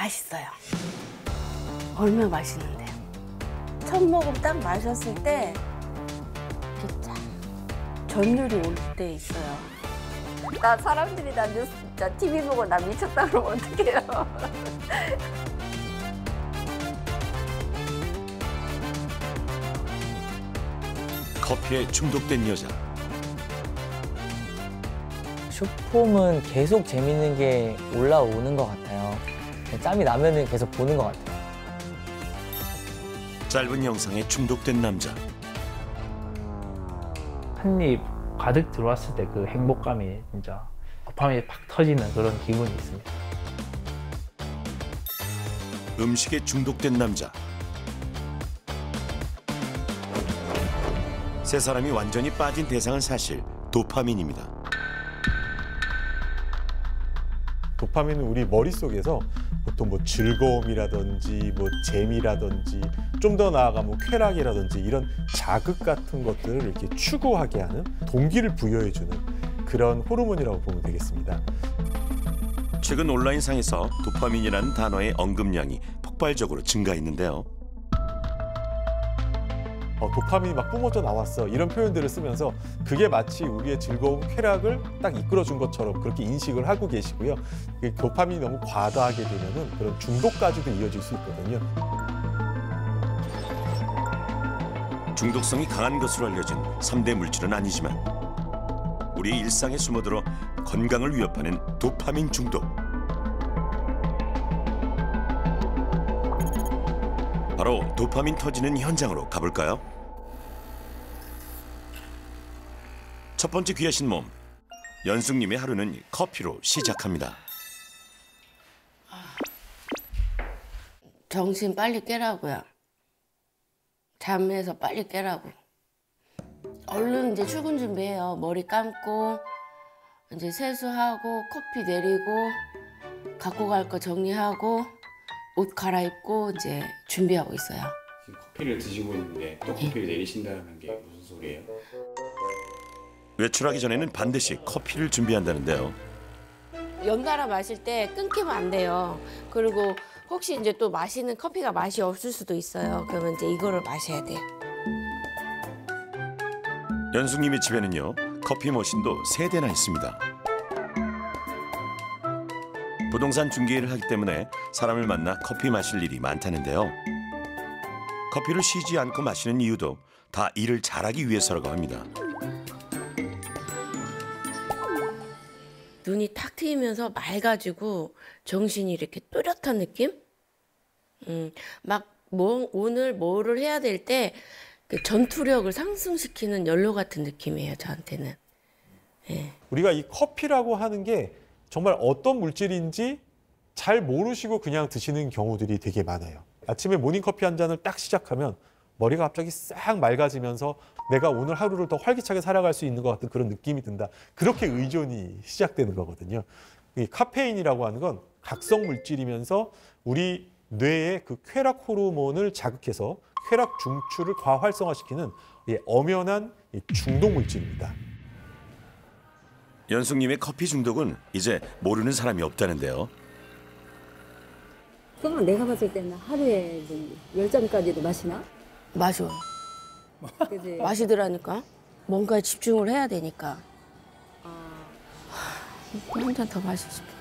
맛있어요. 얼마나 맛있는데. 첫 모금 딱 마셨을 때 이렇게 짠 전율이 올 때 있어요. 나 사람들이 나 뉴스, 나 TV 보고 나 미쳤다 그러면 어떡해요. 커피에 중독된 여자. 슈폼은 계속 재밌는 게 올라오는 것 같아요. 짬이 나면은 계속 보는 것 같아요. 짧은 영상에 중독된 남자. 한 입 가득 들어왔을 때 그 행복감이 진짜 도파민이 팍 터지는 그런 기분이 있습니다. 음식에 중독된 남자. 세 사람이 완전히 빠진 대상은 사실 도파민입니다. 도파민은 우리 머릿속에서 보통 뭐 즐거움이라든지 뭐 재미라든지 좀 더 나아가면 쾌락이라든지 이런 자극 같은 것들을 이렇게 추구하게 하는 동기를 부여해주는 그런 호르몬이라고 보면 되겠습니다. 최근 온라인상에서 도파민이라는 단어의 언급량이 폭발적으로 증가했는데요. 도파민이 막 뿜어져 나왔어 이런 표현들을 쓰면서 그게 마치 우리의 즐거움, 쾌락을 딱 이끌어준 것처럼 그렇게 인식을 하고 계시고요. 도파민이 너무 과다하게 되면은 그런 중독까지도 이어질 수 있거든요. 중독성이 강한 것으로 알려진 3대 물질은 아니지만 우리 일상에 숨어들어 건강을 위협하는 도파민 중독. 바로 도파민 터지는 현장으로 가볼까요? 첫 번째 귀하신 몸, 연숙님의 하루는 커피로 시작합니다. 정신 빨리 깨라고요. 잠에서 빨리 깨라고. 얼른 이제 출근 준비해요. 머리 감고 이제 세수하고 커피 내리고 갖고 갈 거 정리하고 옷 갈아입고 이제 준비하고 있어요. 지금 커피를 드시고 있는데 또 커피를 내리신다는 게 무슨 소리예요? 외출하기 전에는 반드시 커피를 준비한다는데요. 연달아 마실 때 끊기면 안 돼요. 그리고 혹시 이제 또 마시는 커피가 맛이 없을 수도 있어요. 그러면 이제 이거를 마셔야 돼요. 연숙님의 집에는요, 커피 머신도 3대나 있습니다. 부동산 중개일을 하기 때문에 사람을 만나 커피 마실 일이 많다는데요. 커피를 쉬지 않고 마시는 이유도 다 일을 잘하기 위해서라고 합니다. 눈이 탁 트이면서 맑아지고 정신이 이렇게 또렷한 느낌? 오늘 뭐를 해야 될 때 그 전투력을 상승시키는 연료 같은 느낌이에요, 저한테는. 예. 우리가 이 커피라고 하는 게 정말 어떤 물질인지 잘 모르시고 그냥 드시는 경우들이 되게 많아요. 아침에 모닝커피 한 잔을 딱 시작하면 머리가 갑자기 싹 맑아지면서 내가 오늘 하루를 더 활기차게 살아갈 수 있는 것 같은 그런 느낌이 든다. 그렇게 의존이 시작되는 거거든요. 이 카페인이라고 하는 건 각성 물질이면서 우리 뇌의 그 쾌락 호르몬을 자극해서 쾌락 중추를 과활성화시키는 엄연한 중독 물질입니다. 연숙님의 커피 중독은 이제 모르는 사람이 없다는데요. 그러면 내가 봤을 때는 하루에 10잔까지도 마시나? 마셔. 그치? 마시더라니까. 뭔가에 집중을 해야 되니까. 한 잔 더 마시고 싶은데.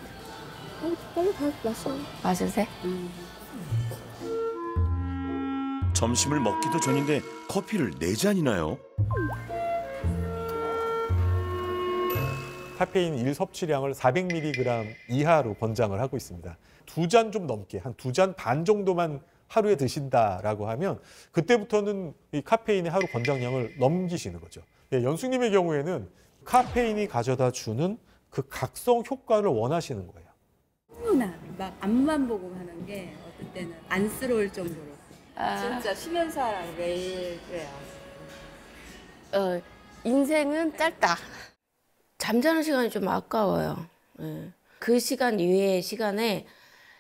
빨리 가 마셔. 마실래? 점심을 먹기도 전인데 커피를 4잔이나요? 카페인 일 섭취량을 400mg 이하로 권장을 하고 있습니다. 2잔 좀 넘게, 한 2잔 반 정도만 하루에 드신다라고 하면 그때부터는 이 카페인의 하루 권장량을 넘기시는 거죠. 연숙님의 경우에는 카페인이 가져다 주는 그 각성 효과를 원하시는 거예요. 막 앞만 보고 하는 게 어떤 때는 안쓰러울 정도로. 진짜 쉬면서 하라 매일 그래요. 인생은 짧다. 잠자는 시간이 좀 아까워요. 예. 그 시간 이외의 시간에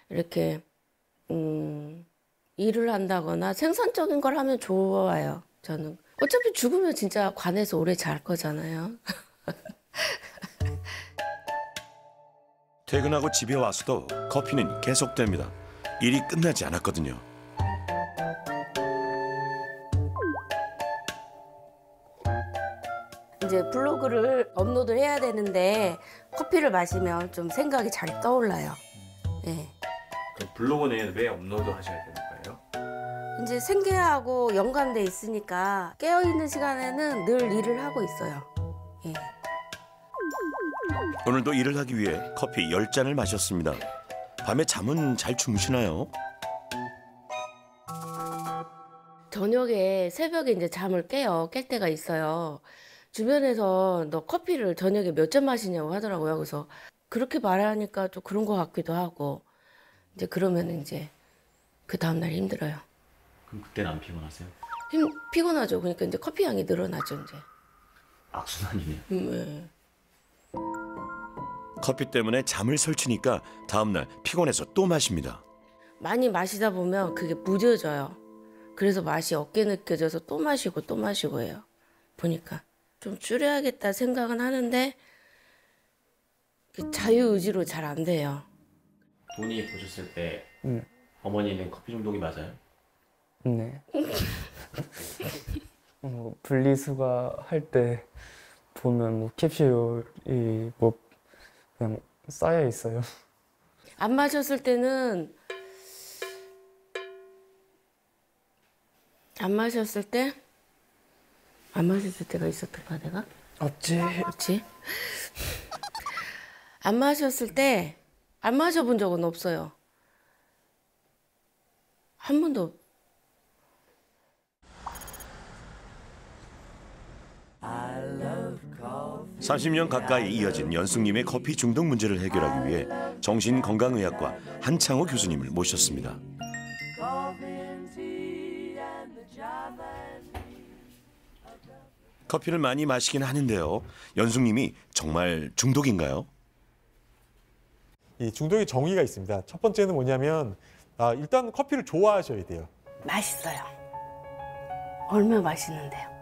이렇게 일을 한다거나 생산적인 걸 하면 좋아요. 저는 어차피 죽으면 진짜 관에서 오래 잘 거잖아요. 퇴근하고 집에 와서도 커피는 계속됩니다. 일이 끝나지 않았거든요. 이제 블로그를 업로드를 해야 되는데 커피를 마시면 좀 생각이 잘 떠올라요. 예. 그 블로그는 왜 업로드 하셔야 되는 거예요? 이제 생계하고 연관돼 있으니까 깨어있는 시간에는 늘 일을 하고 있어요. 예. 오늘도 일을 하기 위해 커피 10잔을 마셨습니다. 밤에 잠은 잘 주무시나요? 저녁에 새벽에 이제 잠을 깰 때가 있어요. 주변에서 너 커피를 저녁에 몇 잔 마시냐고 하더라고요. 그래서 그렇게 말하니까 또 그런 것 같기도 하고 이제 그러면 이제 그 다음날 힘들어요. 그럼 그때는 안 피곤하세요? 피곤하죠. 그러니까 이제 커피 양이 늘어나죠. 이제. 악순환이네요. 네. 커피 때문에 잠을 설치니까 다음날 피곤해서 또 마십니다. 많이 마시다 보면 그게 무뎌져요. 그래서 맛이 없게 느껴져서 또 마시고 또 마시고 해요. 보니까 좀 줄여야겠다 생각은 하는데 자유의지로 잘 안 돼요. 돈이 보셨을 때 네. 어머니는 커피 중독이 맞아요? 네. 분리수거 할 때 보면 뭐 캡슐이 뭐 그냥 쌓여 있어요. 안 마셨을 때는 안 마셨을 때가 있었던가 내가? 없지. 그렇지? 안 마셨을 때 안 마셔본 적은 없어요. 한 번도. 30년 가까이 이어진 연숙님의 커피 중독 문제를 해결하기 위해 정신건강의학과 한창호 교수님을 모셨습니다. 커피를 많이 마시긴 하는데요. 연숙님이 정말 중독인가요? 이 중독의 정의가 있습니다. 첫 번째는 뭐냐면 일단 커피를 좋아하셔야 돼요. 맛있어요. 얼마나 맛있는데요.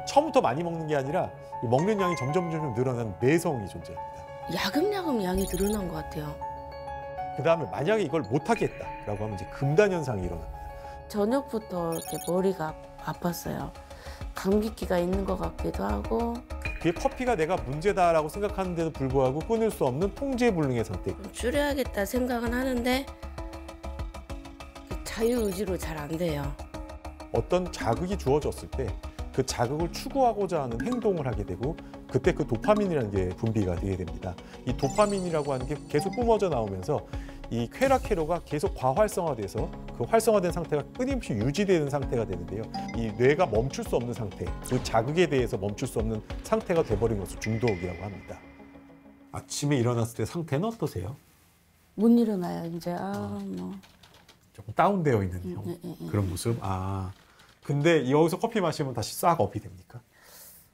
처음부터 많이 먹는 게 아니라 이 먹는 양이 점점 늘어나는 내성이 존재합니다. 야금야금 양이 늘어난 것 같아요. 그다음에 만약에 이걸 못하겠다라고 하면 이제 금단 현상이 일어납니다. 저녁부터 이렇게 머리가 아팠어요. 감기기가 있는 것 같기도 하고. 그게 커피가 내가 문제다라고 생각하는데도 불구하고 끊을 수 없는 통제불능의 상태. 좀 줄여야겠다 생각은 하는데 자유의지로 잘 안 돼요. 어떤 자극이 주어졌을 때 그 자극을 추구하고자 하는 행동을 하게 되고 그때 그 도파민이라는 게 분비가 되게 됩니다. 이 도파민이라고 하는 게 계속 뿜어져 나오면서 이 쾌락회로가 계속 과활성화돼서 그 활성화된 상태가 끊임없이 유지되는 상태가 되는데요. 이 뇌가 멈출 수 없는 상태, 그 자극에 대해서 멈출 수 없는 상태가 돼버린 것을 중독이라고 합니다. 아침에 일어났을 때 상태는 어떠세요? 못 일어나요 이제. 조금 다운되어 있는 그런 모습. 근데 여기서 커피 마시면 다시 싹 업이 됩니까?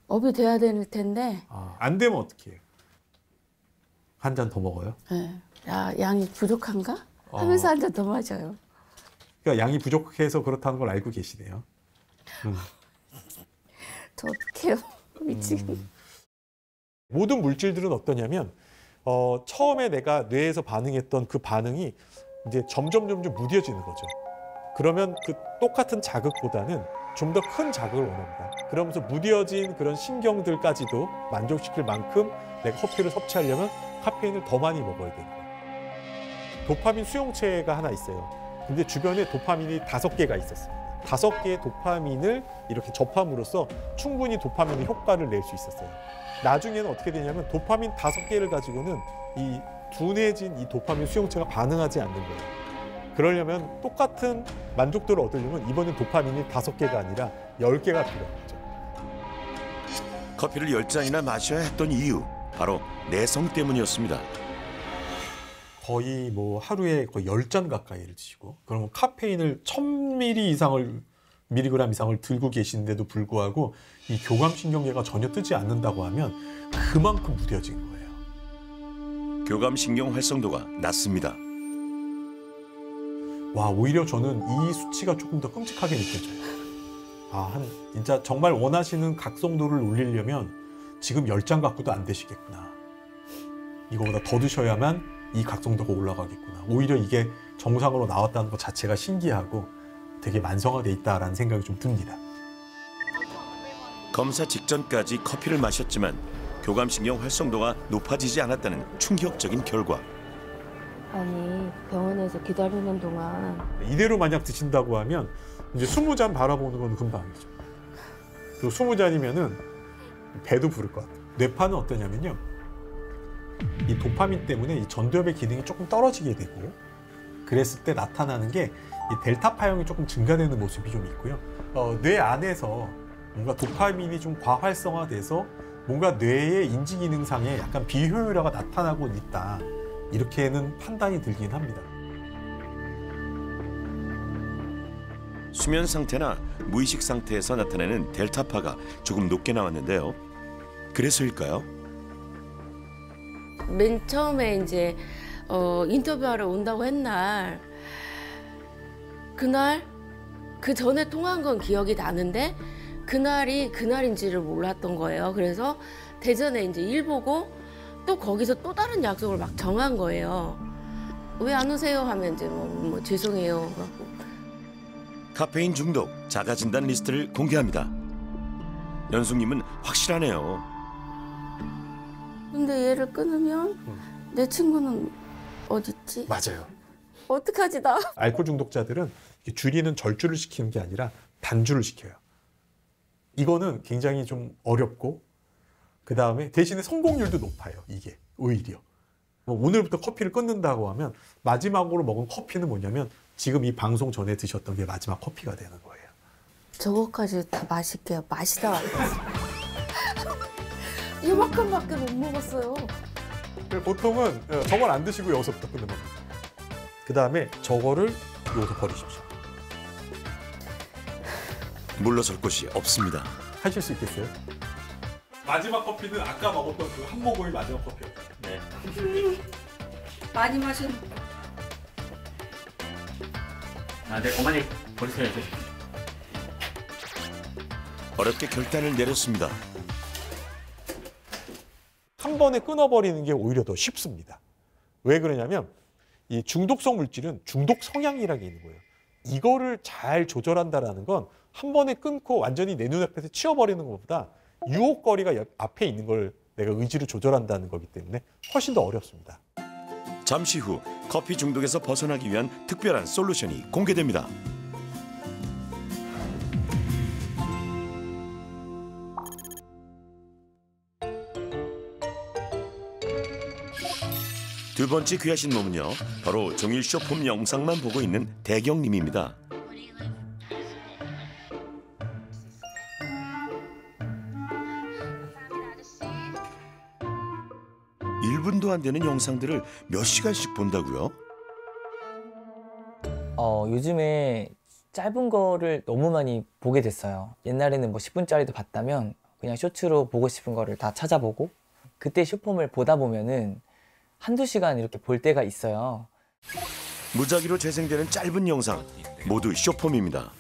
업이 돼야 될 텐데. 안 되면 어떻게 해요? 한 잔 더 먹어요? 네. 양이 부족한가? 하면서 한 잔 더 마셔요. 그러니까 양이 부족해서 그렇다는 걸 알고 계시네요. 저 어떡해요. 미치겠네. 모든 물질들은 어떠냐면 처음에 내가 뇌에서 반응했던 그 반응이 이제 점점 무뎌지는 거죠. 그러면 그 똑같은 자극보다는 좀 더 큰 자극을 원합니다. 그러면서 무뎌진 그런 신경들까지도 만족시킬 만큼 내가 커피를 섭취하려면 카페인을 더 많이 먹어야 되는 거예요. 도파민 수용체가 하나 있어요. 근데 주변에 도파민이 5개가 있었습니다. 5개의 도파민을 이렇게 접함으로써 충분히 도파민의 효과를 낼 수 있었어요. 나중에는 어떻게 되냐면 도파민 5개를 가지고는 이 둔해진 이 도파민 수용체가 반응하지 않는 거예요. 그러려면 똑같은 만족도를 얻으려면 이번엔 도파민이 5개가 아니라 10개가 필요한 거죠. 커피를 10잔이나 마셔야 했던 이유, 바로 내성 때문이었습니다. 거의 뭐 하루에 거의 10잔 가까이를 드시고 그러면 카페인을 1000mg 이상을 들고 계시는데도 불구하고 이 교감신경계가 전혀 뜨지 않는다고 하면 그만큼 무뎌진 거예요. 교감신경 활성도가 낮습니다. 오히려 저는 이 수치가 조금 더 끔찍하게 느껴져요. 진짜 정말 원하시는 각성도를 올리려면 지금 10잔 갖고도 안 되시겠구나. 이거보다 더 드셔야만 이 각성도가 올라가겠구나. 오히려 이게 정상으로 나왔다는 것 자체가 신기하고 되게 만성화돼 있다라는 생각이 좀 듭니다. 검사 직전까지 커피를 마셨지만 교감신경 활성도가 높아지지 않았다는 충격적인 결과. 아니 병원에서 기다리는 동안 이대로 만약 드신다고 하면 이제 20잔 바라보는 건 금방이죠. 또 20잔이면은 배도 부를 것 같아요. 뇌파는 어떠냐면요. 이 도파민 때문에 이 전두엽의 기능이 조금 떨어지게 되고 그랬을 때 나타나는 게 이 델타 파형이 조금 증가되는 모습이 좀 있고요. 뇌 안에서 뭔가 도파민이 좀 과활성화돼서 뭔가 뇌의 인지 기능상에 약간 비효율화가 나타나고 있다. 이렇게는 판단이 들긴 합니다. 수면 상태나 무의식 상태에서 나타내는 델타파가 조금 높게 나왔는데요. 그래서일까요? 맨 처음에 이제 인터뷰하러 온다고 했날 그날 그 전에 통화한 건 기억이 나는데 그날이 그날인지를 몰랐던 거예요. 그래서 대전에 이제 일 보고 또 거기서 또 다른 약속을 막 정한 거예요. 왜 안 오세요? 하면 이제 뭐 죄송해요. 하고. 카페인 중독 자가 진단 리스트를 공개합니다. 연숙님은 확실하네요. 근데 얘를 끊으면 내 친구는 어딨지? 맞아요. 어떡하지 나? 알코올 중독자들은 줄이는 절주를 시키는 게 아니라 단주를 시켜요. 이거는 굉장히 좀 어렵고 그 다음에 대신에 성공률도 높아요. 이게 오히려. 오늘부터 커피를 끊는다고 하면 마지막으로 먹은 커피는 뭐냐면 지금 이 방송 전에 드셨던 게 마지막 커피가 되는 거예요. 저거까지 다 마실게요. 마시다 왔어요. 이만큼밖에 못 먹었어요. 보통은 저걸 안 드시고 여기서부터 끊는 겁니다. 그 다음에 저거를 여기서 버리십시오. 물러설 곳이 없습니다. 하실 수 있겠어요? 마지막 커피는 아까 먹었던 그 한 모금이 마지막 커피였어요. 네. 많이 마신. 네, 어머니 버리세요. 어렵게 결단을 내렸습니다. 한 번에 끊어버리는 게 오히려 더 쉽습니다. 왜 그러냐면 이 중독성 물질은 중독 성향이라는 게 있는 거예요. 이거를 잘 조절한다는 건 한 번에 끊고 완전히 내 눈앞에서 치워버리는 것보다 유혹거리가 앞에 있는 걸 내가 의지로 조절한다는 거기 때문에 훨씬 더 어렵습니다. 잠시 후 커피 중독에서 벗어나기 위한 특별한 솔루션이 공개됩니다. 두 번째 귀하신 몸은요, 바로 종일 쇼폼 영상만 보고 있는 대경님입니다. (1분도) 안 되는 영상들을 몇 시간씩 본다고요? 요즘에 짧은 거를 너무 많이 보게 됐어요. 옛날에는 뭐 10분짜리도 봤다면 그냥 쇼츠로 보고 싶은 거를 다 찾아보고 그때 쇼폼을 보다 보면은 한두 시간 이렇게 볼 때가 있어요. 무작위로 재생되는 짧은 영상 모두 쇼폼입니다.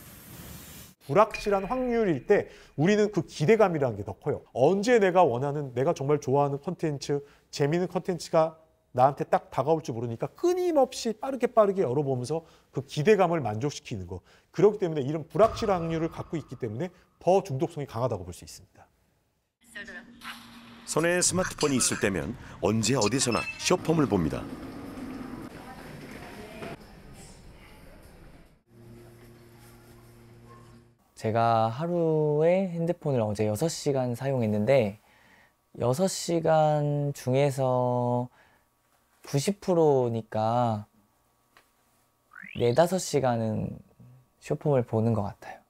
불확실한 확률일 때 우리는 그 기대감이라는 게 더 커요. 언제 내가 원하는, 내가 정말 좋아하는 콘텐츠, 재미있는 콘텐츠가 나한테 딱 다가올 줄 모르니까 끊임없이 빠르게 열어보면서 그 기대감을 만족시키는 거. 그렇기 때문에 이런 불확실한 확률을 갖고 있기 때문에 더 중독성이 강하다고 볼 수 있습니다. 손에 스마트폰이 있을 때면 언제 어디서나 쇼폼을 봅니다. 제가 하루에 핸드폰을 어제 6시간 사용했는데 6시간 중에서 90%니까 4-5시간은 쇼폼을 보는 것 같아요.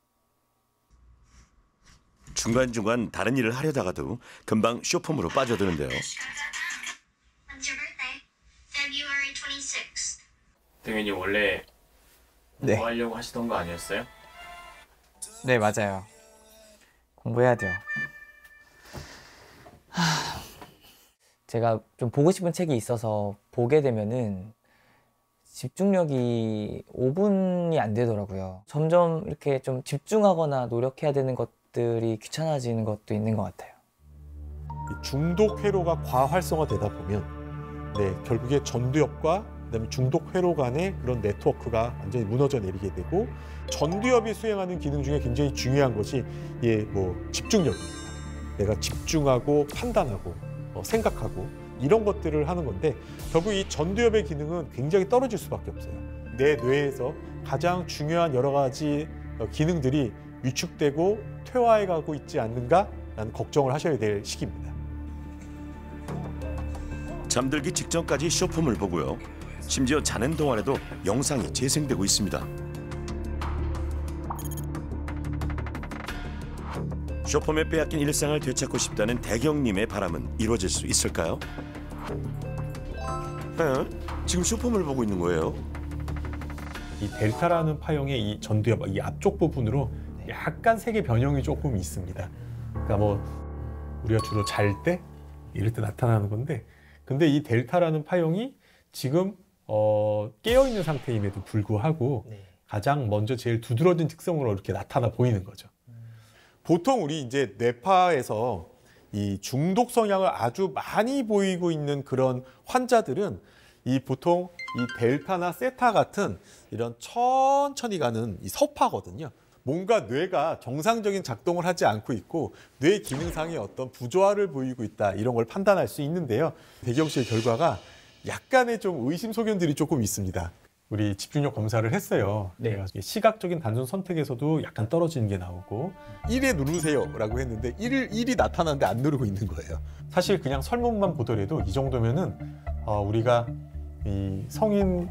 중간중간 다른 일을 하려다가도 금방 쇼폼으로 빠져드는데요. 대면이 원래 네. 공부하려고 하시던 거 아니었어요? 네, 맞아요. 공부해야 돼요. 제가 좀 보고 싶은 책이 있어서 보게 되면은 집중력이 5분이 안 되더라고요. 점점 이렇게 좀 집중하거나 노력해야 되는 것들이 귀찮아지는 것도 있는 것 같아요. 중독 회로가 과활성화되다 보면 결국에 전두엽과 그다음에 중독 회로 간의 그런 네트워크가 완전히 무너져 내리게 되고 전두엽이 수행하는 기능 중에 굉장히 중요한 것이 집중력입니다. 내가 집중하고 판단하고 생각하고 이런 것들을 하는 건데 결국 이 전두엽의 기능은 굉장히 떨어질 수밖에 없어요. 내 뇌에서 가장 중요한 여러 가지 기능들이 위축되고 퇴화해 가고 있지 않는가라는 걱정을 하셔야 될 시기입니다. 잠들기 직전까지 쇼폼을 보고요. 심지어 자는 동안에도 영상이 재생되고 있습니다. 쇼폼에 빼앗긴 일상을 되찾고 싶다는 대경님의 바람은 이루어질 수 있을까요? 지금 쇼폼을 보고 있는 거예요. 이 델타라는 파형의 이 전두엽, 이 앞쪽 부분으로 약간 색의 변형이 조금 있습니다. 그러니까 우리가 주로 잘 때 이럴 때 나타나는 건데, 근데 이 델타라는 파형이 지금 깨어 있는 상태임에도 불구하고 가장 먼저 제일 두드러진 특성으로 이렇게 나타나 보이는 거죠. 보통 우리 이제 뇌파에서 이 중독 성향을 아주 많이 보이고 있는 그런 환자들은 보통 이 델타나 세타 같은 이런 천천히 가는 이 서파거든요. 뭔가 뇌가 정상적인 작동을 하지 않고 있고 뇌 기능상의 어떤 부조화를 보이고 있다, 이런 걸 판단할 수 있는데요. 대경 씨의 결과가 약간의 좀 의심소견들이 조금 있습니다. 우리 집중력 검사를 했어요. 네. 시각적인 단순 선택에서도 약간 떨어지는 게 나오고 1에 누르세요 라고 했는데 1이 나타나는데 안 누르고 있는 거예요. 사실 그냥 설문만 보더라도 이 정도면은 우리가 이 성인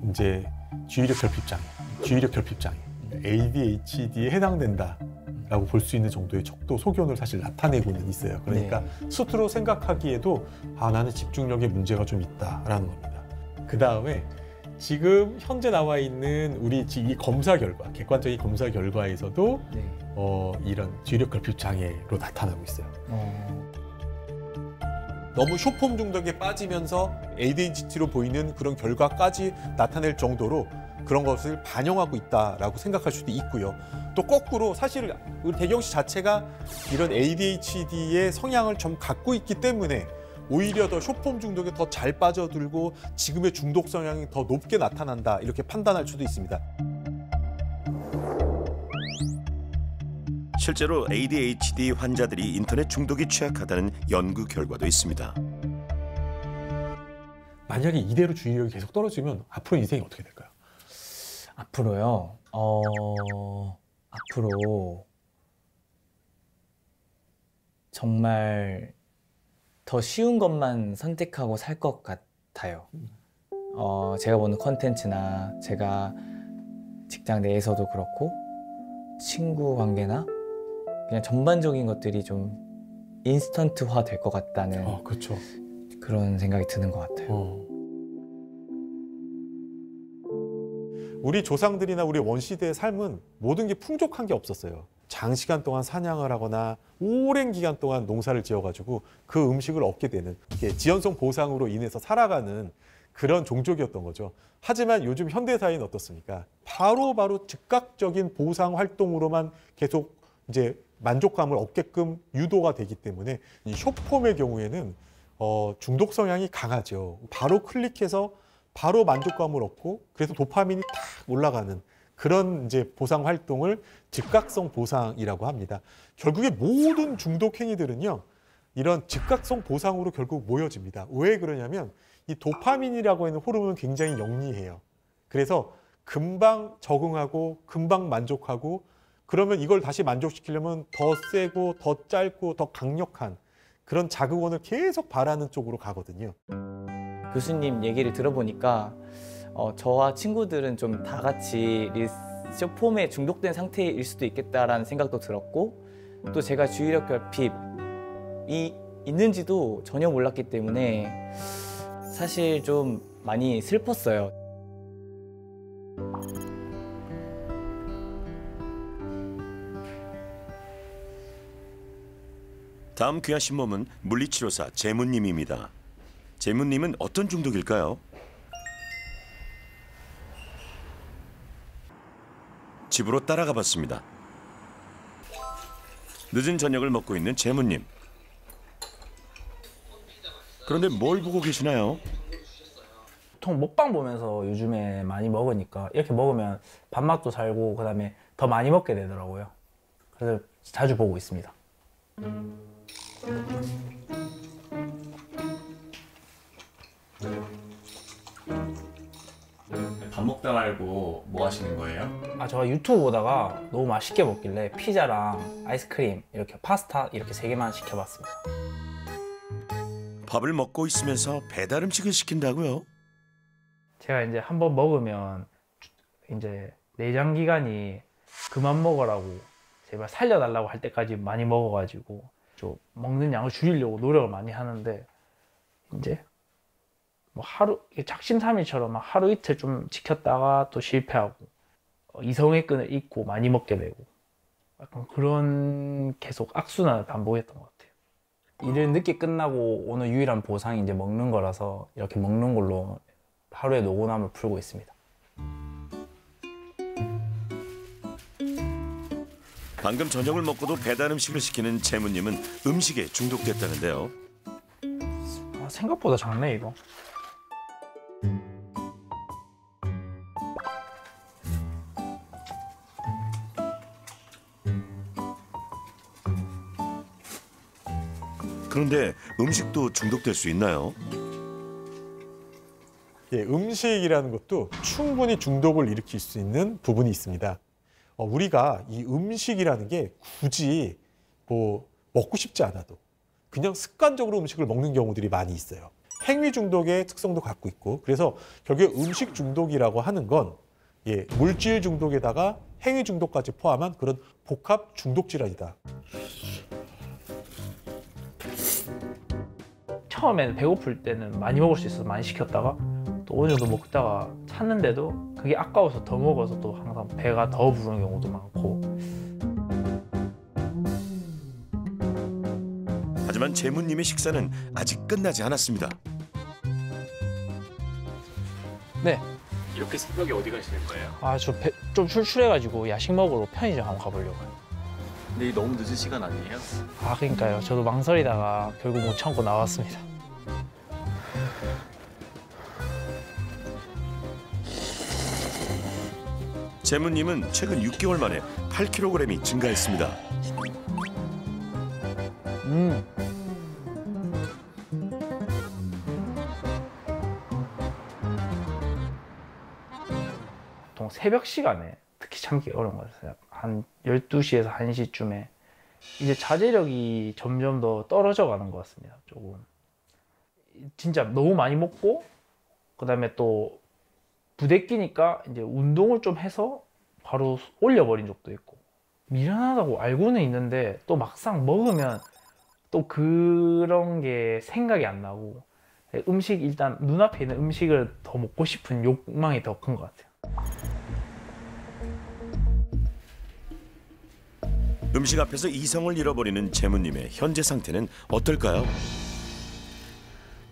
이제 주의력 결핍장애, ADHD에 해당된다라고 볼 수 있는 정도의 척도 소견을 사실 나타내고는 있어요. 그러니까 스스로 생각하기에도 나는 집중력에 문제가 좀 있다라는 겁니다. 그 다음에 지금 현재 나와 있는 우리 이 검사 결과, 객관적인 검사 결과에서도 이런 주의력 결핍 장애로 나타나고 있어요. 너무 쇼폼 중독에 빠지면서 ADHD로 보이는 그런 결과까지 나타낼 정도로 그런 것을 반영하고 있다라고 생각할 수도 있고요. 또 거꾸로 사실 우리 대경 씨 자체가 이런 ADHD의 성향을 좀 갖고 있기 때문에 오히려 더 쇼폼 중독에 더 잘 빠져들고 지금의 중독 성향이 더 높게 나타난다, 이렇게 판단할 수도 있습니다. 실제로 ADHD 환자들이 인터넷 중독에 취약하다는 연구 결과도 있습니다. 만약에 이대로 주의력이 계속 떨어지면 앞으로 인생이 어떻게 될까요? 앞으로요? 앞으로 정말 더 쉬운 것만 선택하고 살 것 같아요. 제가 보는 컨텐츠나 제가 직장 내에서도 그렇고 친구 관계나 그냥 전반적인 것들이 좀 인스턴트화 될 것 같다는 그렇죠. 그런 생각이 드는 것 같아요. 우리 조상들이나 우리 원시대의 삶은 모든 게 풍족한 게 없었어요. 장시간 동안 사냥을 하거나 오랜 기간 동안 농사를 지어가지고 그 음식을 얻게 되는, 지연성 보상으로 인해서 살아가는 그런 종족이었던 거죠. 하지만 요즘 현대사회는 어떻습니까? 바로바로 즉각적인 보상 활동으로만 계속 이제 만족감을 얻게끔 유도가 되기 때문에 이 쇼폼의 경우에는 중독 성향이 강하죠. 바로 클릭해서 바로 만족감을 얻고 그래서 도파민이 탁 올라가는 그런 이제 보상 활동을 즉각성 보상이라고 합니다. 결국에 모든 중독 행위들은요, 이런 즉각성 보상으로 결국 모여집니다. 왜 그러냐면 이 도파민이라고 하는 호르몬은 굉장히 영리해요. 그래서 금방 적응하고 금방 만족하고, 그러면 이걸 다시 만족시키려면 더 세고 더 짧고 더 강력한 그런 자극원을 계속 바라는 쪽으로 가거든요. 교수님 얘기를 들어보니까 저와 친구들은 좀 다 같이 쇼폼에 중독된 상태일 수도 있겠다라는 생각도 들었고, 또 제가 주의력 결핍이 있는지도 전혀 몰랐기 때문에 사실 좀 많이 슬펐어요. 다음 귀하신 몸은 물리치료사 재문님입니다. 재문님은 어떤 중독일까요? 집으로 따라가 봤습니다. 늦은 저녁을 먹고 있는 재문님. 그런데 뭘 보고 계시나요? 보통 먹방 보면서 요즘에 많이 먹으니까 이렇게 먹으면 밥맛도 살고 그다음에 더 많이 먹게 되더라고요. 그래서 자주 보고 있습니다. 밥 먹다 말고 뭐 하시는 거예요? 제가 유튜브 보다가 너무 맛있게 먹길래 피자랑 아이스크림, 이렇게 파스타 이렇게 3개만 시켜봤습니다. 밥을 먹고 있으면서 배달 음식을 시킨다고요? 제가 이제 한번 먹으면 이제 내장 기관이 그만 먹으라고 제발 살려달라고 할 때까지 많이 먹어가지고 좀 먹는 양을 줄이려고 노력을 많이 하는데 이제 뭐 하루 작심삼일처럼 막 하루 이틀 좀 지켰다가 또 실패하고 이성의 끈을 잊고 많이 먹게 되고 약간 그런 계속 악순환을 반복했던 것 같아요. 일을 늦게 끝나고 오늘 유일한 보상이 이제 먹는 거라서 이렇게 먹는 걸로 하루의 노곤함을 풀고 있습니다. 방금 저녁을 먹고도 배달 음식을 시키는 재무님은 음식에 중독됐다는데요. 생각보다 작네 이거. 그런데 음식도 중독될 수 있나요? 예, 음식이라는 것도 충분히 중독을 일으킬 수 있는 부분이 있습니다. 우리가 이 음식이라는 게 굳이 뭐 먹고 싶지 않아도 그냥 습관적으로 음식을 먹는 경우들이 많이 있어요. 행위 중독의 특성도 갖고 있고, 그래서 결국에 음식 중독이라고 하는 건 물질 중독에다가 행위 중독까지 포함한 그런 복합 중독 질환이다. 처음에는 배고플 때는 많이 먹을 수 있어서 많이 시켰다가 또 어느 정도 먹다가 찼는데도 그게 아까워서 더 먹어서 또 항상 배가 더 부르는 경우도 많고. 하지만 재무님의 식사는 아직 끝나지 않았습니다. 네. 이렇게 새벽에 어디 가시는 거예요? 저 좀 출출해가지고 야식 먹으러 편의점 한번 가보려고요. 근데 이게 너무 늦은 시간 아니에요? 그러니까요. 저도 망설이다가 결국 못 참고 나왔습니다. 재무님은 최근 6개월 만에 8kg이 증가했습니다. 보통 새벽 시간에 특히 참기 어려운 것 같아요. 한 12시에서 1시쯤에 이제 자제력이 점점 더 떨어져 가는 것 같습니다. 조금 진짜 너무 많이 먹고 그다음에 또 부대끼니까 이제 운동을 좀 해서 바로 올려버린 적도 있고, 미련하다고 알고는 있는데 또 막상 먹으면 또 그런 게 생각이 안 나고 음식 일단 눈앞에 있는 음식을 더 먹고 싶은 욕망이 더 큰 것 같아요. 음식 앞에서 이성을 잃어버리는 재무님의 현재 상태는 어떨까요?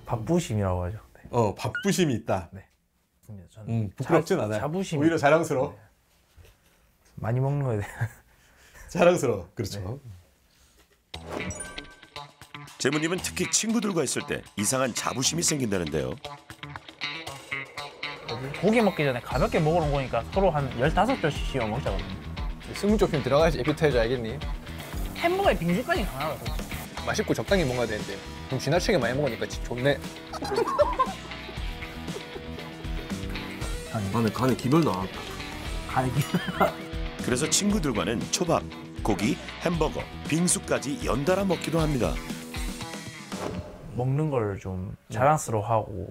바쁘심이라고 하죠. 네. 바쁘심이 있다. 네. 저는 부끄럽진 않아요. 자부심. 오히려 자랑스러워. 네. 많이 먹는 거에 대해 자랑스러워. 그렇죠. 네. 재무님은 특히 친구들과 있을 때 이상한 자부심이 생긴다는데요. 고기 먹기 전에 가볍게 먹으러 거니까 서로 한 15절씩 씹어 먹자거든요. 20쪽 들어가야지 에피타이저 알겠니? 햄버거에 빙수까지 강하거든요. 맛있고 적당히 먹어야 되는데 좀 지나치게 많이 먹으니까 좋네. 간에 기별 나왔다. 간에 그래서 친구들과는 초밥, 고기, 햄버거, 빙수까지 연달아 먹기도 합니다. 먹는 걸 좀 자랑스러워하고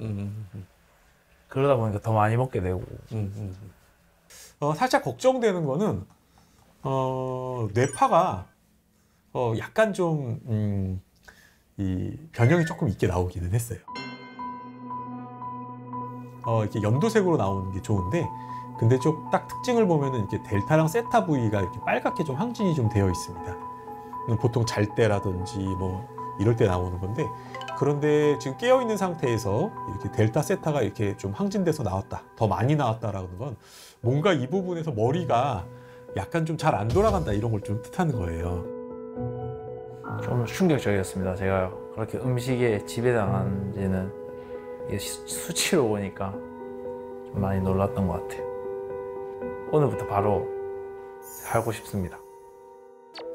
그러다 보니까 더 많이 먹게 되고. 살짝 걱정되는 거는 뇌파가 약간 좀 이 변형이 조금 있게 나오기는 했어요. 이렇게 연두색으로 나오는 게 좋은데, 근데 좀 딱 특징을 보면은 이렇게 델타랑 세타 부위가 이렇게 빨갛게 좀 항진이 좀 되어 있습니다. 보통 잘 때라든지 뭐 이럴 때 나오는 건데, 그런데 지금 깨어 있는 상태에서 이렇게 델타 세타가 이렇게 좀 항진돼서 나왔다, 더 많이 나왔다라는 건 뭔가 이 부분에서 머리가 약간 좀 잘 안 돌아간다, 이런 걸 좀 뜻하는 거예요. 좀 충격적이었습니다. 제가 그렇게 음식에 지배당한 지는 수치로 보니까 많이 놀랐던 것 같아요. 오늘부터 바로 살고 싶습니다.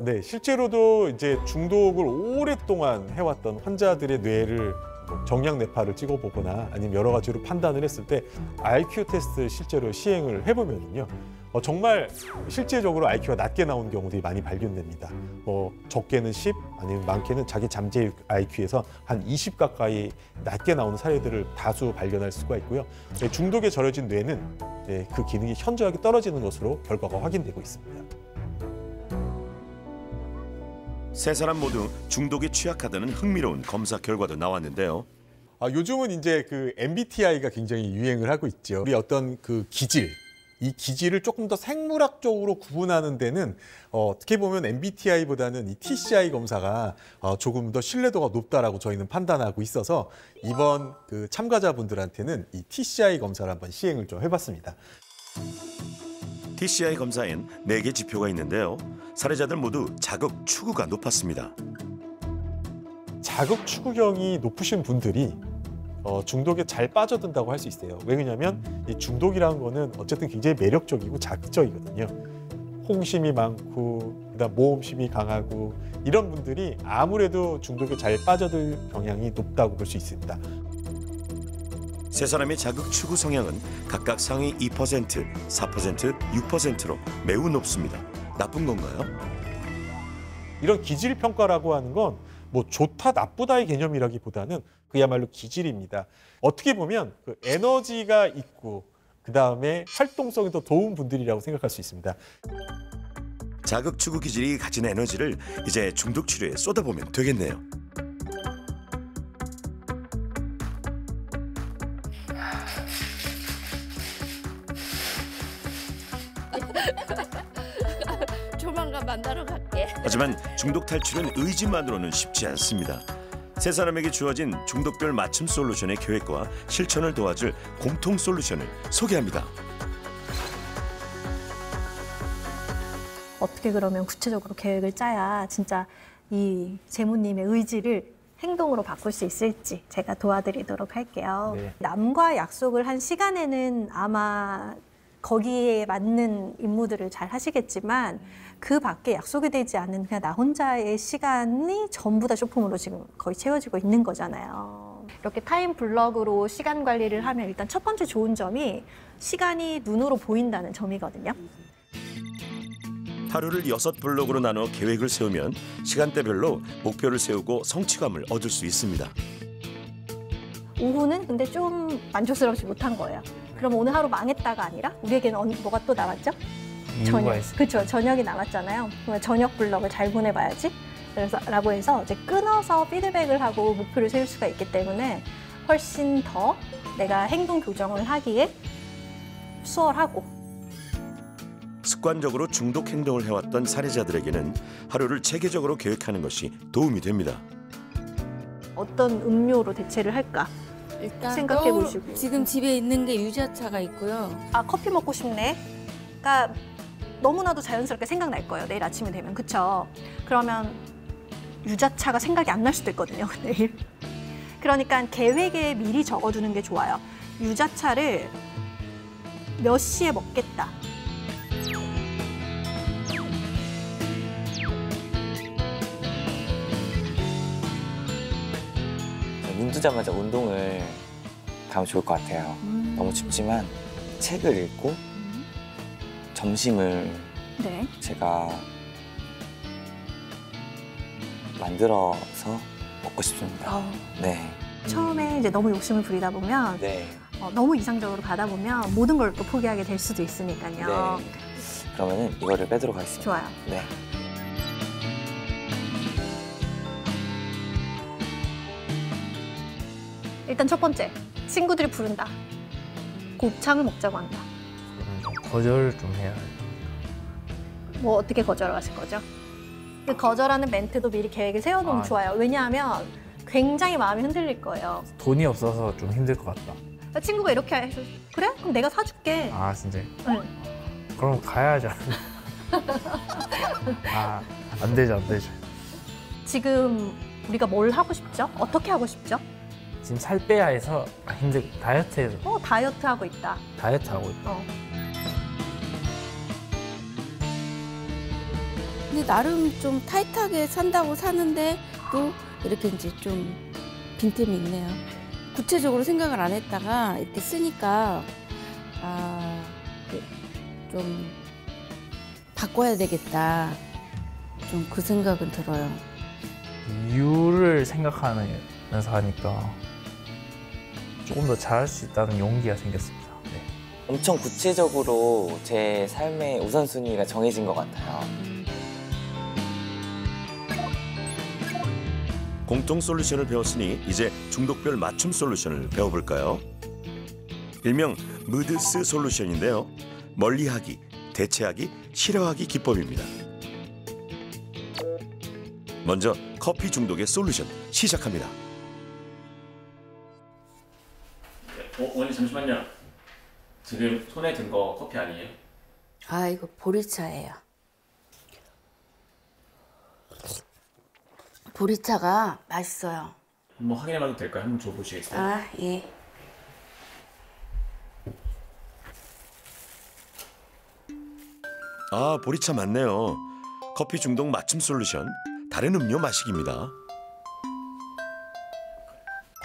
네, 실제로도 이제 중독을 오랫동안 해왔던 환자들의 뇌를 정량 뇌파를 찍어보거나 아니면 여러 가지로 판단을 했을 때 IQ 테스트 실제로 시행을 해보면요. 정말 실제적으로 IQ가 낮게 나온 경우들이 많이 발견됩니다. 적게는 10, 아니면 많게는 자기 잠재 IQ에서 한 20 가까이 낮게 나오는 사례들을 다수 발견할 수가 있고요. 중독에 절여진 뇌는 그 기능이 현저하게 떨어지는 것으로 결과가 확인되고 있습니다. 세 사람 모두 중독에 취약하다는 흥미로운 검사 결과도 나왔는데요. 요즘은 이제 그 MBTI가 굉장히 유행을 하고 있죠. 우리 어떤 그 기질, 이 기질을 조금 더 생물학적으로 구분하는 데는 어떻게 보면 MBTI보다는 이 TCI 검사가 조금 더 신뢰도가 높다라고 저희는 판단하고 있어서 이번 그 참가자분들한테는 이 TCI 검사를 한번 시행을 좀 해봤습니다. TCI 검사엔 4개 지표가 있는데요. 사례자들 모두 자극 추구가 높았습니다. 자극 추구경이 높으신 분들이 중독에 잘 빠져든다고 할 수 있어요. 왜냐하면 이 중독이라는 거는 어쨌든 굉장히 매력적이고 자극적이거든요. 호기심이 많고 그다음 모험심이 강하고 이런 분들이 아무래도 중독에 잘 빠져들 경향이 높다고 볼 수 있습니다. 세 사람의 자극 추구 성향은 각각 상위 2%, 4%, 6%로 매우 높습니다. 나쁜 건가요? 이런 기질 평가라고 하는 건 뭐 좋다 나쁘다의 개념이라기보다는 그야말로 기질입니다. 어떻게 보면 그 에너지가 있고 그다음에 활동성이 더 좋은 분들이라고 생각할 수 있습니다. 자극 추구 기질이 가진 에너지를 이제 중독 치료에 쏟아보면 되겠네요. 조만간 만나러 갈게. 하지만 중독 탈출은 의지만으로는 쉽지 않습니다. 세 사람에게 주어진 중독별 맞춤 솔루션의 계획과 실천을 도와줄 공통 솔루션을 소개합니다. 어떻게 그러면 구체적으로 계획을 짜야 진짜 이 재무님의 의지를 행동으로 바꿀 수 있을지 제가 도와드리도록 할게요. 네. 남과 약속을 한 시간에는 아마 거기에 맞는 임무들을 잘 하시겠지만 그 밖에 약속이 되지 않는 그냥 나 혼자의 시간이 전부 다 쇼폼으로 지금 거의 채워지고 있는 거잖아요. 이렇게 타임 블럭으로 시간 관리를 하면 일단 첫 번째 좋은 점이 시간이 눈으로 보인다는 점이거든요. 하루를 6블록으로 나눠 계획을 세우면 시간대별로 목표를 세우고 성취감을 얻을 수 있습니다. 오후는 근데 좀 만족스럽지 못한 거예요. 그럼 오늘 하루 망했다가 아니라 우리에게는 뭐가 또 남았죠? 이유가 있어요. 그렇죠. 저녁이 남았잖아요. 그러면 저녁 블럭을 잘 보내봐야지. 그래서 라고 해서 이제 끊어서 피드백을 하고 목표를 세울 수가 있기 때문에 훨씬 더 내가 행동 교정을 하기에 수월하고. 습관적으로 중독 행동을 해왔던 사례자들에게는 하루를 체계적으로 계획하는 것이 도움이 됩니다. 어떤 음료로 대체를 할까? 일단 생각해 보시고. 지금 집에 있는 게 유자차가 있고요. 아, 커피 먹고 싶네. 그러니까 너무나도 자연스럽게 생각날 거예요. 내일 아침이 되면. 그쵸? 그러면 유자차가 생각이 안 날 수도 있거든요. 내일. 그러니까 계획에 미리 적어두는 게 좋아요. 유자차를 몇 시에 먹겠다. 눈 뜨자마자 운동을 가면 좋을 것 같아요. 너무 춥지만 책을 읽고 점심을 네. 제가 만들어서 먹고 싶습니다. 네. 처음에 이제 너무 욕심을 부리다 보면 네. 너무 이상적으로 가다 보면 모든 걸 또 포기하게 될 수도 있으니까요. 네. 그러면은 이거를 빼도록 하겠습니다. 좋아요. 네. 일단 첫 번째, 친구들이 부른다. 곱창을 먹자고 한다. 거절 좀 해야 돼요. 뭐 어떻게 거절을 하실 거죠? 그 거절하는 멘트도 미리 계획에 세워놓으면 좋아요. 왜냐하면 굉장히 마음이 흔들릴 거예요. 돈이 없어서 좀 힘들 것 같다. 그러니까 친구가 이렇게 해서 그래? 그럼 내가 사줄게. 아 진짜? 응. 그럼 가야지. 아, 안 되죠, 안 되죠. 지금 우리가 뭘 하고 싶죠? 어떻게 하고 싶죠? 지금 살 빼야 해서 다이어트해서 다이어트 하고 있다. 다이어트 하고 있다. 근데 나름 좀 타이트하게 산다고 사는데 또 이렇게 이제 좀 빈틈이 있네요. 구체적으로 생각을 안 했다가 이렇게 쓰니까 좀 바꿔야 되겠다. 좀 그 생각은 들어요. 이유를 생각하면서 하니까 조금 더 잘할 수 있다는 용기가 생겼습니다. 네. 엄청 구체적으로 제 삶의 우선순위가 정해진 것 같아요. 공통 솔루션을 배웠으니 이제 중독별 맞춤 솔루션을 배워볼까요? 일명 무드스 솔루션인데요. 멀리하기, 대체하기, 싫어하기 기법입니다. 먼저 커피 중독의 솔루션 시작합니다. 원님 잠시만요. 지금 손에 든 거 커피 아니에요? 이거 보리차예요. 보리차가 맛있어요. 한번 확인해봐도 될까요? 한번 줘보시겠어요? 예. 보리차 맞네요. 커피 중독 맞춤 솔루션, 다른 음료 마시기입니다.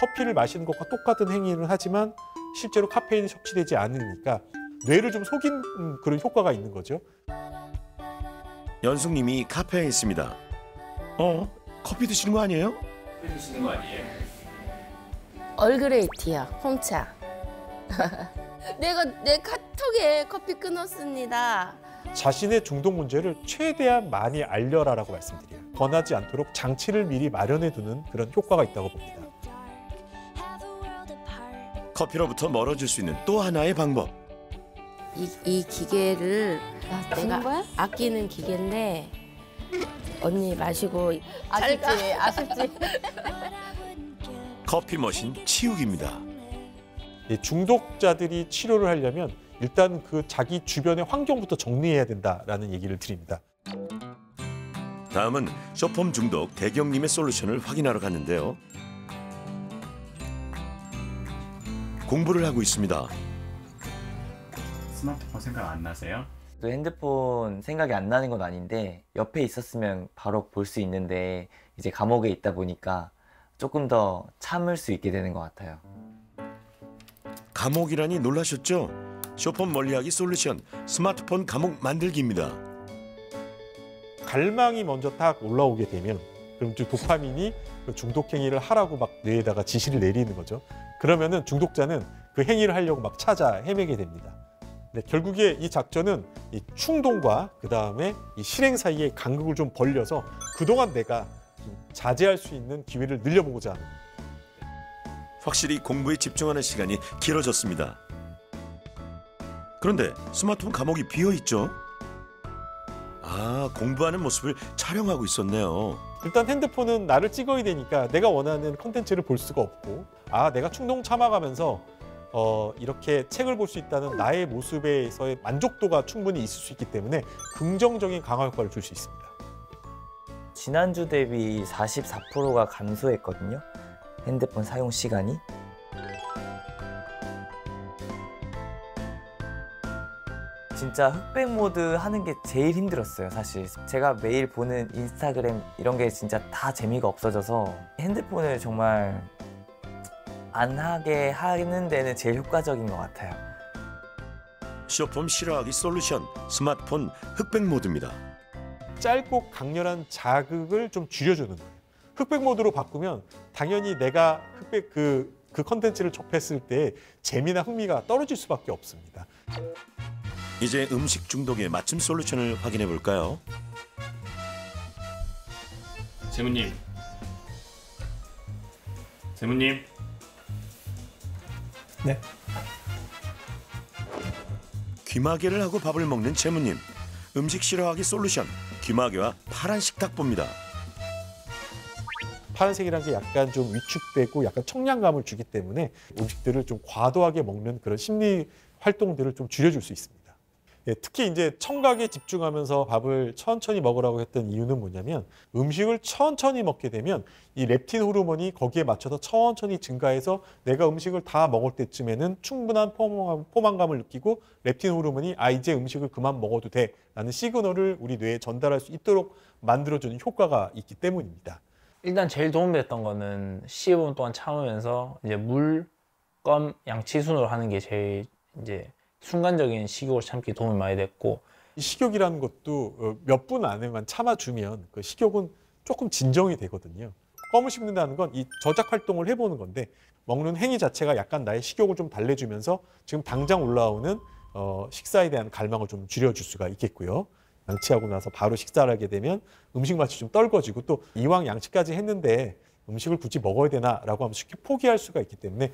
커피를 마시는 것과 똑같은 행위를 하지만 실제로 카페인이 섭취되지 않으니까 뇌를 좀 속인 그런 효과가 있는 거죠. 연숙님이 카페에 있습니다. 커피 드시는 거 아니에요? 커피 드시는 거 아니에요? 얼그레이티요, 홍차. 내 카톡에 커피 끊었습니다. 자신의 중독 문제를 최대한 많이 알려라라고 말씀드려요. 권하지 않도록 장치를 미리 마련해 두는 그런 효과가 있다고 봅니다. 커피로부터 멀어질 수 있는 또 하나의 방법. 이 기계를 내가 거야? 아끼는 기계인데 언니 마시고 아쉽지. 커피 머신 치우기입니다. 중독자들이 치료를 하려면 일단 그 자기 주변의 환경부터 정리해야 된다라는 얘기를 드립니다. 다음은 쇼폼 중독 대경님의 솔루션을 확인하러 갔는데요. 공부를 하고 있습니다. 스마트폰 생각 안 나세요? 또 핸드폰 생각이 안 나는 건 아닌데 옆에 있었으면 바로 볼 수 있는데 이제 감옥에 있다 보니까 조금 더 참을 수 있게 되는 것 같아요. 감옥이라니 놀라셨죠? 쇼폼 멀리하기 솔루션 스마트폰 감옥 만들기입니다. 갈망이 먼저 딱 올라오게 되면 그럼 또 도파민이 그 중독 행위를 하라고 막 뇌에다가 지시를 내리는 거죠. 그러면은 중독자는 그 행위를 하려고 막 찾아 헤매게 됩니다. 네, 결국에 이 작전은 이 충동과 그 다음에 이 실행 사이에 간극을 좀 벌려서 그동안 내가 좀 자제할 수 있는 기회를 늘려보고자 하는. 확실히 공부에 집중하는 시간이 길어졌습니다. 그런데 스마트폰 감옥이 비어있죠? 공부하는 모습을 촬영하고 있었네요. 일단 핸드폰은 나를 찍어야 되니까 내가 원하는 콘텐츠를 볼 수가 없고 내가 충동 참아가면서 이렇게 책을 볼 수 있다는 나의 모습에서의 만족도가 충분히 있을 수 있기 때문에 긍정적인 강화 효과를 줄 수 있습니다. 지난주 대비 44%가 감소했거든요. 핸드폰 사용 시간이. 진짜 흑백 모드 하는 게 제일 힘들었어요, 사실. 제가 매일 보는 인스타그램 이런 게 진짜 다 재미가 없어져서 핸드폰을 정말 안 하게 하는 데는 제일 효과적인 것 같아요. 쇼폼 싫어하기 솔루션 스마트폰 흑백 모드입니다. 짧고 강렬한 자극을 좀 줄여주는 거예요. 흑백 모드로 바꾸면 당연히 내가 흑백 그 컨텐츠를 접했을 때 재미나 흥미가 떨어질 수밖에 없습니다. 이제 음식 중독의 맞춤 솔루션을 확인해 볼까요? 재무님. 네. 귀마개를 하고 밥을 먹는 재무님. 음식 싫어하기 솔루션 귀마개와 파란 식탁보입니다. 파란색이라는 게 약간 좀 위축되고 약간 청량감을 주기 때문에 음식들을 좀 과도하게 먹는 그런 심리 활동들을 좀 줄여줄 수 있습니다. 예, 특히 이제 청각에 집중하면서 밥을 천천히 먹으라고 했던 이유는 뭐냐면 음식을 천천히 먹게 되면 이 렙틴 호르몬이 거기에 맞춰서 천천히 증가해서 내가 음식을 다 먹을 때쯤에는 충분한 포만감을 느끼고 렙틴 호르몬이 이제 음식을 그만 먹어도 돼라는 시그널을 우리 뇌에 전달할 수 있도록 만들어주는 효과가 있기 때문입니다. 일단 제일 도움이 됐던 거는 15분 동안 참으면서 이제 물, 껌, 양치 순으로 하는 게 제일 이제 순간적인 식욕을 참기 도움이 많이 됐고, 이 식욕이라는 것도 몇 분 안에만 참아주면 그 식욕은 조금 진정이 되거든요. 껌을 씹는다는 건 이 저작 활동을 해보는 건데 먹는 행위 자체가 약간 나의 식욕을 좀 달래주면서 지금 당장 올라오는 식사에 대한 갈망을 좀 줄여줄 수가 있겠고요. 양치하고 나서 바로 식사를 하게 되면 음식 맛이 좀 떨궈지고 또 이왕 양치까지 했는데 음식을 굳이 먹어야 되나라고 하면 쉽게 포기할 수가 있기 때문에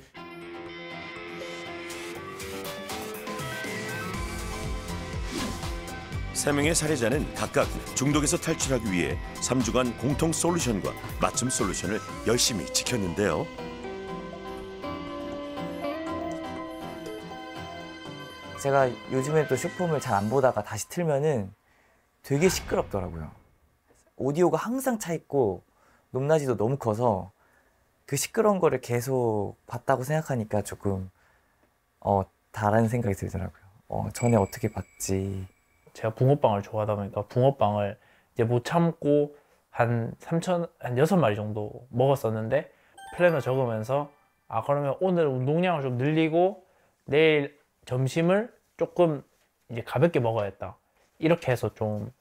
세 명의 사례자는 각각 중독에서 탈출하기 위해 3주간 공통 솔루션과 맞춤 솔루션을 열심히 지켰는데요. 제가 요즘에 또 쇼폼을 잘 안 보다가 다시 틀면은 되게 시끄럽더라고요. 오디오가 항상 차 있고 높낮이도 너무 커서 그 시끄러운 거를 계속 봤다고 생각하니까 조금 다른 생각이 들더라고요. 전에 어떻게 봤지. 제가 붕어빵을 좋아하다 보니까 붕어빵을 이제 못 참고 한 6마리 정도 먹었었는데 플래너 적으면서 그러면 오늘 운동량을 좀 늘리고 내일 점심을 조금 이제 가볍게 먹어야겠다. 이렇게 해서 좀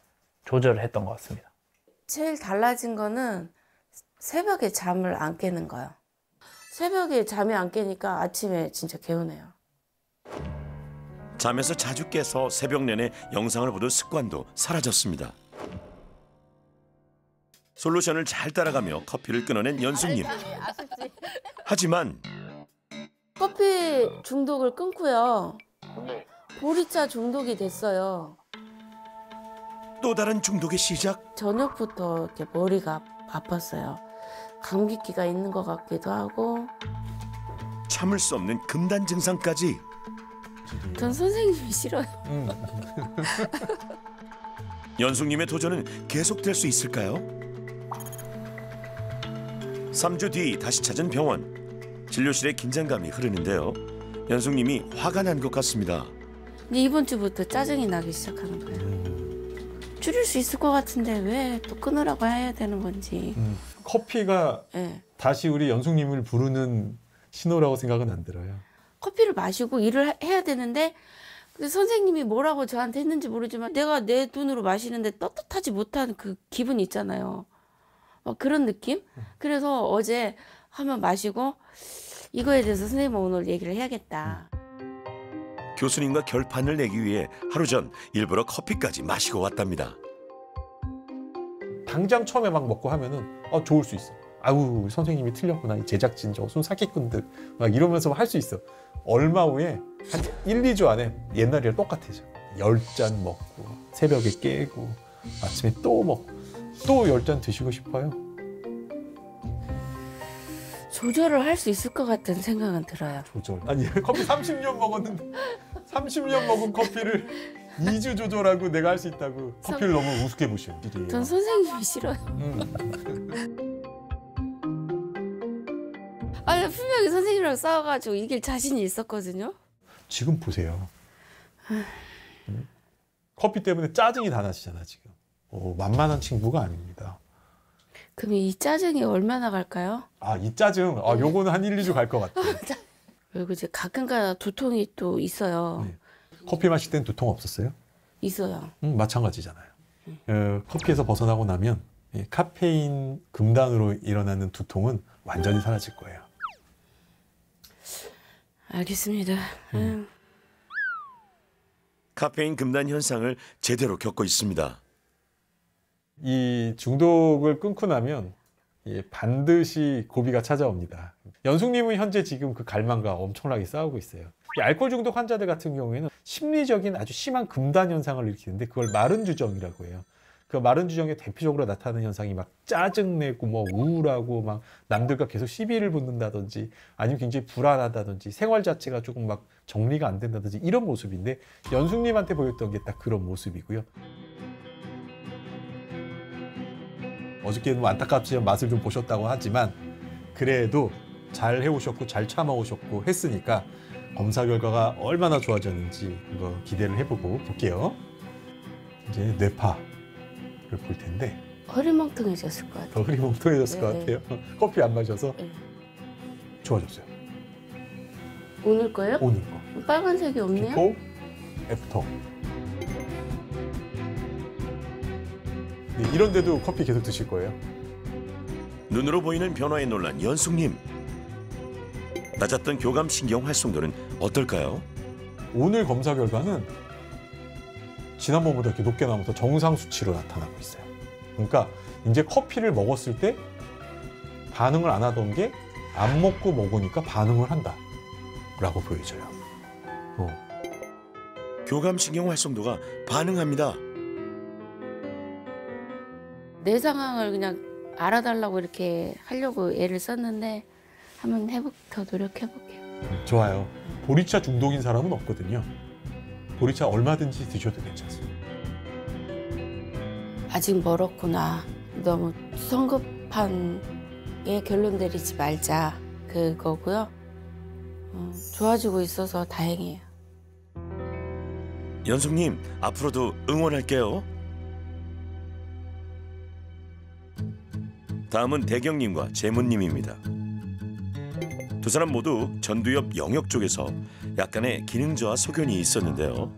조절을 했던 것 같습니다. 제일 달라진 거는 새벽에 잠을 안 깨는 거예요. 새벽에 잠이 안 깨니까 아침에 진짜 개운해요. 잠에서 자주 깨서 새벽 내내 영상을 보던 습관도 사라졌습니다. 솔루션을 잘 따라가며 커피를 끊어낸 연숙님. 하지만 커피 중독을 끊고요. 보리차 중독이 됐어요. 또 다른 중독의 시작? 저녁부터 이렇게 머리가 아팠어요. 감기기가 있는 것 같기도 하고. 참을 수 없는 금단 증상까지. 전 선생님이 싫어요. 연숙님의 도전은 계속될 수 있을까요? 3주 뒤 다시 찾은 병원. 진료실에 긴장감이 흐르는데요. 연숙님이 화가 난 것 같습니다. 근데 이번 주부터 짜증이 나기 시작하는 거예요. 줄일 수 있을 것 같은데 왜 또 끊으라고 해야 되는 건지. 커피가 네. 다시 우리 연숙님을 부르는 신호라고 생각은 안 들어요. 커피를 마시고 일을 해야 되는데 선생님이 뭐라고 저한테 했는지 모르지만 내가 내 돈으로 마시는데 떳떳하지 못한 그 기분이 있잖아요. 막 그런 느낌? 그래서 어제 한번 마시고 이거에 대해서 선생님과 오늘 얘기를 해야겠다. 교수님과 결판을 내기 위해 하루 전 일부러 커피까지 마시고 왔답니다. 당장 처음에 막 먹고 하면은 좋을 수 있어. 아우 선생님이 틀렸구나. 이 제작진 저 손사기꾼들 막 이러면서 할 수 있어. 얼마 후에 한 1, 2주 안에 옛날이랑 똑같아져. 10잔 먹고 새벽에 깨고 아침에 또 먹고 또 10잔 드시고 싶어요. 조절을 할 수 있을 것 같은 생각은 들어요. 조절. 아니 커피 30년 먹었는데 30년 먹은 커피를 2주 조절하고 내가 할 수 있다고 커피를 너무 우습게 보시는 일이에요. 전 선생님이 싫어요. 아니 분명히 선생님이랑 싸워가지고 이길 자신이 있었거든요. 지금 보세요. 커피 때문에 짜증이 다 나시잖아 지금. 만만한 친구가 아닙니다. 그럼 이 짜증이 얼마나 갈까요? 이 짜증. 요거는 한 1, 2주 갈 것 같아요. 그리고 이제 가끔가다 두통이 또 있어요. 네. 커피 마실 땐 두통 없었어요? 있어요. 마찬가지잖아요. 커피에서 벗어나고 나면 카페인 금단으로 일어나는 두통은 완전히 사라질 거예요. 알겠습니다. 카페인 금단 현상을 제대로 겪고 있습니다. 이 중독을 끊고 나면 반드시 고비가 찾아옵니다. 연숙님은 현재 지금 그 갈망과 엄청나게 싸우고 있어요. 이 알코올 중독 환자들 같은 경우에는 심리적인 아주 심한 금단 현상을 일으키는데 그걸 마른 주정이라고 해요. 그 마른 주정에 대표적으로 나타나는 현상이 막 짜증내고 뭐 우울하고 막 남들과 계속 시비를 붙는다든지 아니면 굉장히 불안하다든지 생활 자체가 조금 막 정리가 안 된다든지 이런 모습인데 연숙님한테 보였던 게 딱 그런 모습이고요. 어저께는 뭐 안타깝지만 맛을 좀 보셨다고 하지만 그래도 잘 해오셨고 잘 참아오셨고 했으니까 검사 결과가 얼마나 좋아졌는지 그거 기대를 해보고 볼게요. 이제 뇌파를 볼 텐데 허리멍텅해졌을 것 같아요. 더 흐리멍텅해졌을 것 네. 같아요. 커피 안 마셔서 네. 좋아졌어요. 오늘 거요? 오늘 거. 빨간색이 없네요. 비포, 애프터. 네, 이런데도 커피 계속 드실 거예요? 눈으로 보이는 변화에 놀란 연숙님. 낮았던 교감 신경 활성도는 어떨까요? 오늘 검사 결과는 지난번보다 이렇게 높게 나오면서 정상 수치로 나타나고 있어요. 그러니까 이제 커피를 먹었을 때 반응을 안 하던 게 안 먹고 먹으니까 반응을 한다라고 보여져요. 교감 신경 활성도가 반응합니다. 내 상황을 그냥 알아달라고 이렇게 하려고 애를 썼는데 한번 더 노력해볼게요. 좋아요. 보리차 중독인 사람은 없거든요. 보리차 얼마든지 드셔도 괜찮습니다. 아직 멀었구나. 너무 성급한 게 결론 내리지 말자. 그거고요. 좋아지고 있어서 다행이에요. 연숙님, 앞으로도 응원할게요. 다음은 대경님과 재문님입니다. 두 사람 모두 전두엽 영역 쪽에서 약간의 기능 저하 소견이 있었는데요.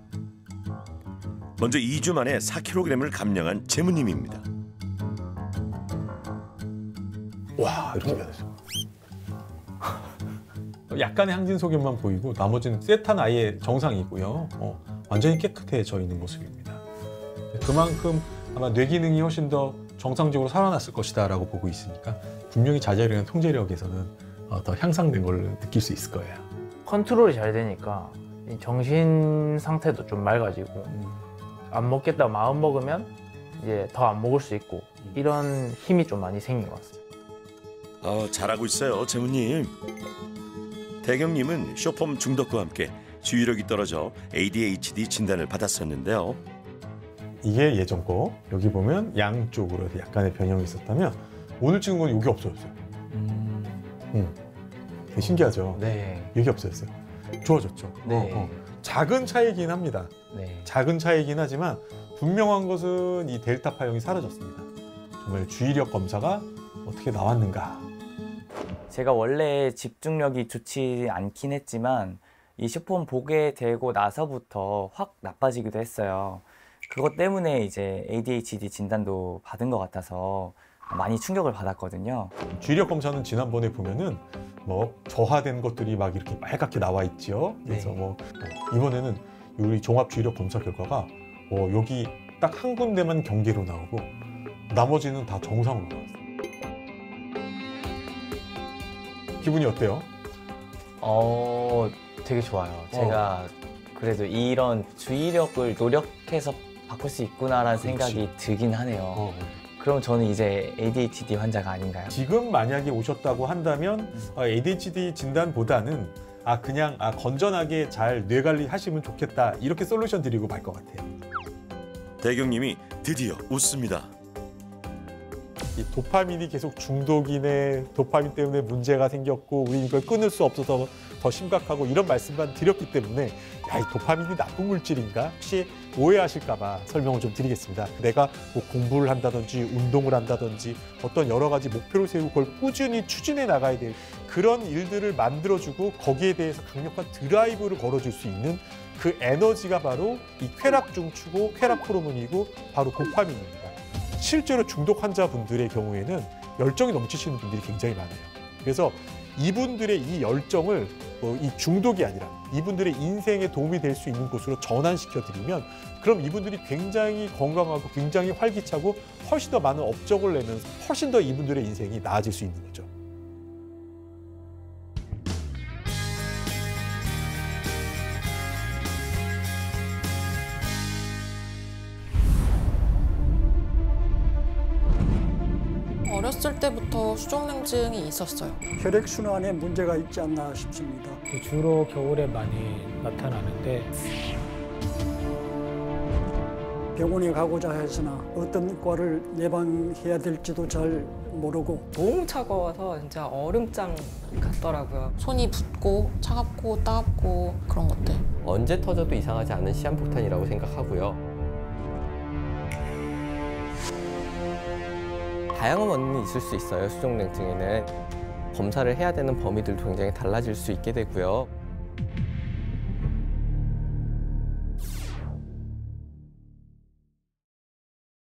먼저 2주 만에 4kg을 감량한 재문님입니다. 와, 이렇게 변했어. 약간의 항진 소견만 보이고 나머지는 셋한 아예 정상이고요. 완전히 깨끗해져 있는 모습입니다. 그만큼 아마 뇌 기능이 훨씬 더 정상적으로 살아났을 것이다라고 보고 있으니까 분명히 자제력이나 통제력에서는 더 향상된 걸 느낄 수 있을 거예요. 컨트롤이 잘 되니까 이 정신 상태도 좀 맑아지고 안 먹겠다 마음 먹으면 이제 더 안 먹을 수 있고 이런 힘이 좀 많이 생긴 것 같습니다. 잘하고 있어요, 재문님. 대경님은 쇼폼 중독과 함께 주의력이 떨어져 ADHD 진단을 받았었는데요. 이게 예전 거. 여기 보면 양쪽으로 약간의 변형이 있었다면 오늘 찍은 건 여기 없어졌어요. 되게 신기하죠? 네. 여기 없어졌어요. 좋아졌죠? 네. 작은 차이긴 합니다. 네. 작은 차이긴 하지만 분명한 것은 이 델타 파형이 사라졌습니다. 정말 주의력 검사가 어떻게 나왔는가. 제가 원래 집중력이 좋지 않긴 했지만 이 쇼폼 보게 되고 나서부터 확 나빠지기도 했어요. 그것 때문에 이제 ADHD 진단도 받은 것 같아서 많이 충격을 받았거든요. 주의력 검사는 지난번에 보면은 뭐 저하된 것들이 막 이렇게 빨갛게 나와 있죠. 그래서 네. 이번에는 우리 종합 주의력 검사 결과가 여기 딱 한 군데만 경계로 나오고 나머지는 다 정상으로 나왔어요. 기분이 어때요? 되게 좋아요. 제가 그래도 이런 주의력을 노력해서 바꿀 수 있구나라는 생각이 들긴 하네요. 그럼 저는 이제 ADHD 환자가 아닌가요? 지금 만약에 오셨다고 한다면 ADHD 진단보다는 그냥 건전하게 잘 뇌 관리하시면 좋겠다 이렇게 솔루션 드리고 말 것 같아요. 대경님이 드디어 웃습니다. 이 도파민이 계속 중독이네, 도파민 때문에 문제가 생겼고 우리 이걸 끊을 수 없어서 더 심각하고 이런 말씀만 드렸기 때문에 이 도파민이 나쁜 물질인가? 혹시 오해하실까 봐 설명을 좀 드리겠습니다. 내가 뭐 공부를 한다든지 운동을 한다든지 어떤 여러 가지 목표를 세우고 그걸 꾸준히 추진해 나가야 될 그런 일들을 만들어주고 거기에 대해서 강력한 드라이브를 걸어줄 수 있는 그 에너지가 바로 이 쾌락중추고 쾌락 호르몬이고 바로 도파민입니다. 실제로 중독 환자분들의 경우에는 열정이 넘치시는 분들이 굉장히 많아요. 그래서 이분들의 이 열정을 이 중독이 아니라 이분들의 인생에 도움이 될 수 있는 곳으로 전환시켜드리면 그럼 이분들이 굉장히 건강하고 굉장히 활기차고 훨씬 더 많은 업적을 내면서 훨씬 더 이분들의 인생이 나아질 수 있는 거죠. 어렸을 때부터 수족냉증이 있었어요. 혈액순환에 문제가 있지 않나 싶습니다. 주로 겨울에 많이 나타나는데 병원에 가고자 했으나 어떤 과를 예방해야 될지도 잘 모르고 너무 차가워서 진짜 얼음장 같더라고요. 손이 붓고 차갑고 따갑고 그런 것들. 언제 터져도 이상하지 않은 시한폭탄이라고 생각하고요. 다양한 원인이 있을 수 있어요. 수족냉증에는 검사를 해야 되는 범위들도 굉장히 달라질 수 있게 되고요.